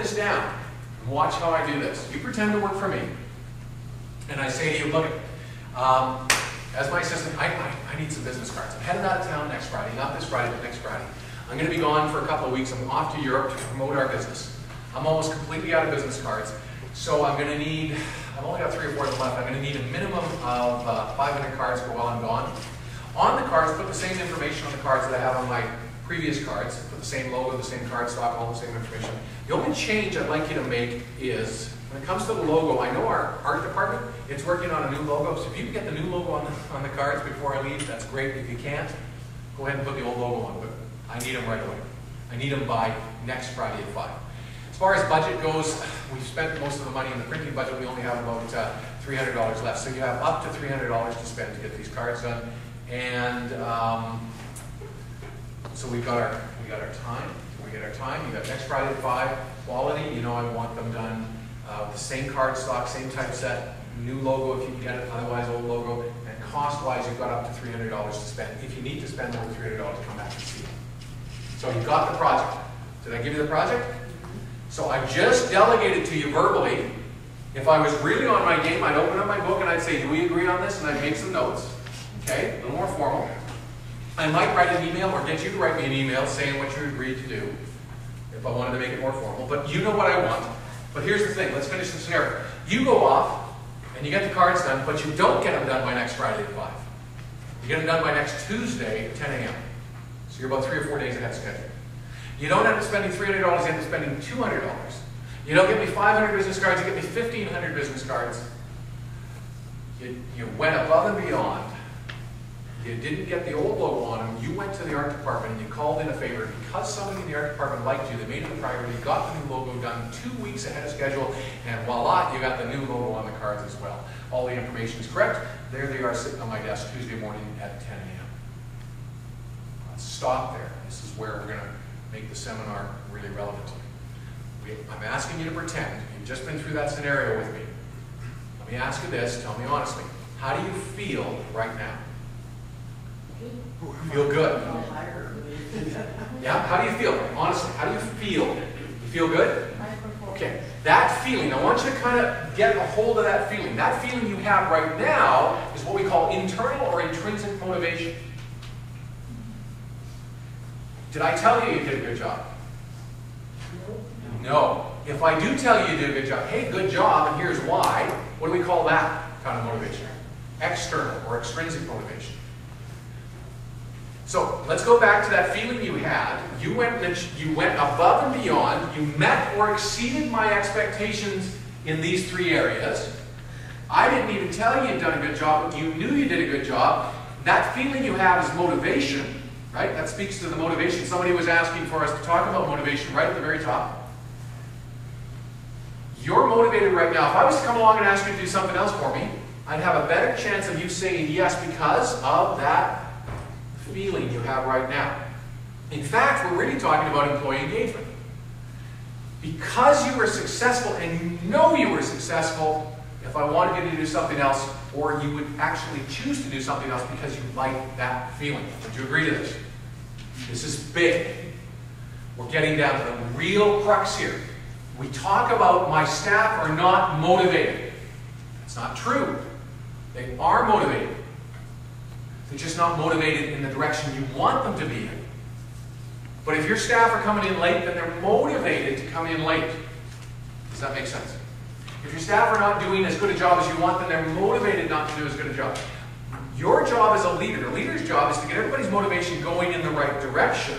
this down and watch how I do this. You pretend to work for me, and I say to you, look, as my assistant, I need some business cards. I'm headed out of town next Friday, not this Friday, but next Friday. I'm going to be gone for a couple of weeks. I'm off to Europe to promote our business. I'm almost completely out of business cards, so I'm going to need, I've only got 3 or 4 of them left. I'm going to need a minimum of 500 cards for while I'm gone. On the cards, put the same information on the cards that I have on my previous cards. Put the same logo, the same card stock, all the same information. The only change I'd like you to make is, when it comes to the logo, I know our art department, it's working on a new logo, so if you can get the new logo on the cards before I leave, that's great. If you can't, go ahead and put the old logo on, but I need them right away. I need them by next Friday at 5. As far as budget goes, we've spent most of the money in the printing budget. We only have about $300 left, so you have up to $300 to spend to get these cards done. And so we got our time. We get our time. You got next Friday at 5. Quality, you know, I want them done with the same card stock, same typeset, new logo if you can get it, otherwise old logo. And cost-wise, you've got up to $300 to spend. If you need to spend over $300, come back and see me. So you got the project. Did I give you the project? So I just delegated to you verbally. If I was really on my game, I'd open up my book and I'd say, do we agree on this? And I'd make some notes. Okay, a little more formal. I might write an email or get you to write me an email saying what you agreed to do if I wanted to make it more formal. But you know what I want. But here's the thing. Let's finish the scenario. You go off and you get the cards done, but you don't get them done by next Friday at 5. You get them done by next Tuesday at 10 a.m. So you're about 3 or 4 days ahead of schedule. You don't end up spending $300, you end up spending $200. You don't get me 500 business cards, you get me 1,500 business cards. You went above and beyond. You didn't get the old logo on them. You went to the art department and you called in a favor. Because somebody in the art department liked you, they made it a priority, got the new logo done 2 weeks ahead of schedule, and voila, you got the new logo on the cards as well. All the information is correct. There they are sitting on my desk Tuesday morning at 10 a.m. Let's stop there. This is where we're going to make the seminar really relevant to me. I'm asking you to pretend you've just been through that scenario with me. Let me ask you this, tell me honestly. How do you feel right now? Feel good. Yeah, how do you feel? Honestly, how do you feel? You feel good? Okay, that feeling, I want you to kind of get a hold of that feeling. That feeling you have right now is what we call internal or intrinsic motivation. Did I tell you you did a good job? No. If I do tell you you did a good job, hey, good job, and here's why, what do we call that kind of motivation? External or extrinsic motivation. So let's go back to that feeling you had. You went above and beyond. You met or exceeded my expectations in these 3 areas. I didn't even tell you you'd done a good job, but you knew you did a good job. That feeling you have is motivation. Right? That speaks to the motivation. Somebody was asking for us to talk about motivation right at the very top. You're motivated right now. If I was to come along and ask you to do something else for me, I'd have a better chance of you saying yes because of that feeling you have right now. In fact, we're really talking about employee engagement. Because you were successful and you know you were successful, if I wanted you to do something else, or you would actually choose to do something else because you like that feeling. Would you agree to this? This is big. We're getting down to the real crux here. We talk about my staff are not motivated. That's not true. They are motivated. They're just not motivated in the direction you want them to be in. But if your staff are coming in late, then they're motivated to come in late. Does that make sense? If your staff are not doing as good a job as you want, then they're motivated not to do as good a job. Your job as a leader, the leader's job is to get everybody's motivation going in the right direction,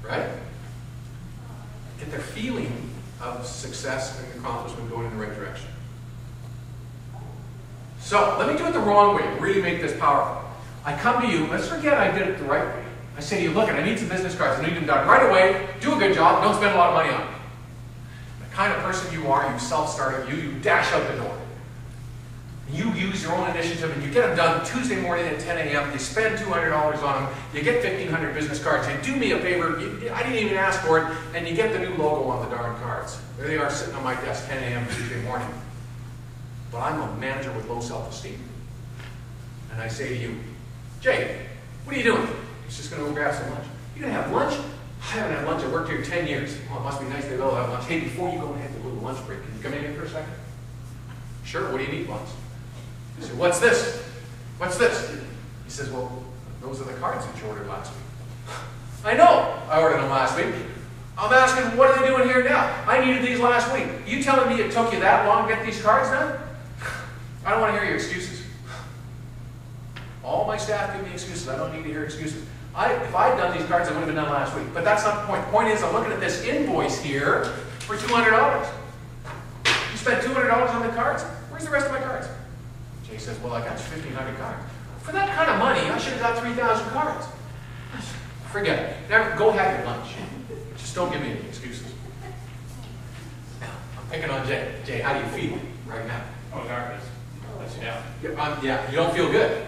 right? Get their feeling of success and accomplishment going in the right direction. So, let me do it the wrong way to really make this powerful. I come to you, let's forget I did it the right way. I say to you, look, I need some business cards. I need them done right away. Do a good job. Don't spend a lot of money on them. The kind of person you are, you self-start it, you dash out the door. You use your own initiative and you get them done Tuesday morning at 10 a.m. You spend $200 on them. You get 1,500 business cards. You do me a favor. I didn't even ask for it. And you get the new logo on the darn cards. There they are sitting on my desk 10 a.m. Tuesday morning. But I'm a manager with low self-esteem. And I say to you, Jay, what are you doing? He's just going to go grab some lunch. You're going to have lunch? I haven't had lunch. I worked here 10 years. Well, it must be nice they will have lunch. Hey, before you go and have a little lunch break, can you come in here for a second? Sure, what do you need, boss? I said, what's this? What's this? He says, well, those are the cards that you ordered last week. I know I ordered them last week. I'm asking, what are they doing here now? I needed these last week. You telling me it took you that long to get these cards done? I don't want to hear your excuses. All my staff give me excuses. I don't need to hear excuses. If I'd done these cards, it would have been done last week. But that's not the point. The point is, I'm looking at this invoice here for $200. You spent $200 on the cards? Where's the rest of my cards? Jay says, well, I got 1,500 cards. For that kind of money, I should have got 3,000 cards. Forget it. Never, go have your lunch. Just don't give me any excuses. Now, I'm picking on Jay. Jay, how do you feel right now? Oh, darkness. Yeah. Yeah, you don't feel good.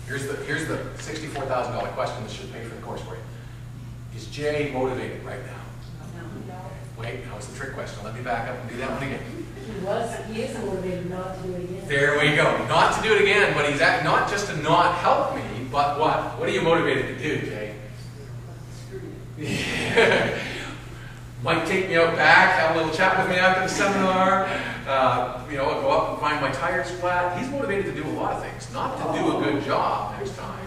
Here's the $64,000 question that should pay for the course for you. Is Jay motivated right now? No. Wait, that was the trick question. Let me back up and do that one again. He is motivated not to do it again. There we go. Not to do it again, but he's not just to not help me, but what? What are you motivated to do, Jay? Might take me out back, have a little chat with me after the seminar, go up and find my tires flat. He's motivated to do a lot of things, not to do a good job next time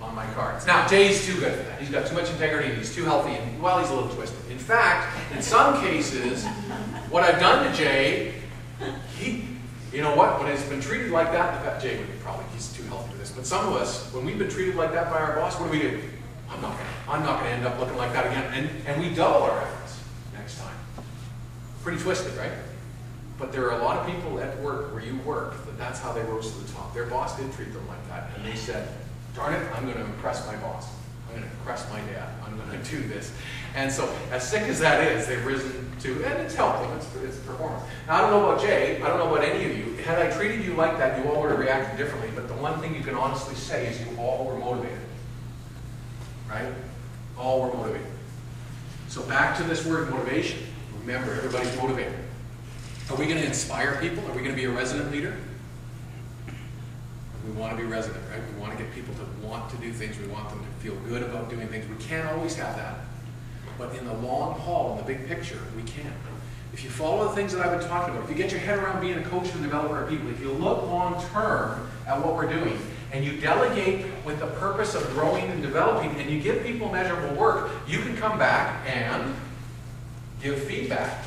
on my cards. Now, Jay's too good for that. He's got too much integrity, and he's too healthy, and, well, he's a little twisted. In fact, in some cases, what I've done to Jay, you know what, when it's been treated like that, in fact, Jay would probably, he's too healthy for this, but some of us, when we've been treated like that by our boss, what do? I'm not gonna end up looking like that again. And we double our efforts next time. Pretty twisted, right? But there are a lot of people at work where you work that's how they rose to the top. Their boss did treat them like that, and they said, darn it, I'm gonna impress my boss. I'm gonna impress my dad. I'm gonna do this. And so, as sick as that is, they've risen to, and it's helped them, it's performance. Now, I don't know about Jay, I don't know about any of you. Had I treated you like that, you all would have reacted differently, but the one thing you can honestly say is you all were motivated. Right? All were motivated. So back to this word motivation. Remember, everybody's motivated. Are we going to inspire people? Are we going to be a resident leader? We want to be resident, right? We want to get people to want to do things. We want them to feel good about doing things. We can't always have that. But in the long haul, in the big picture, we can. If you follow the things that I've been talking about, if you get your head around being a coach and developer of people, if you look long term at what we're doing, and you delegate with the purpose of growing and developing, and you give people measurable work, you can come back and give feedback.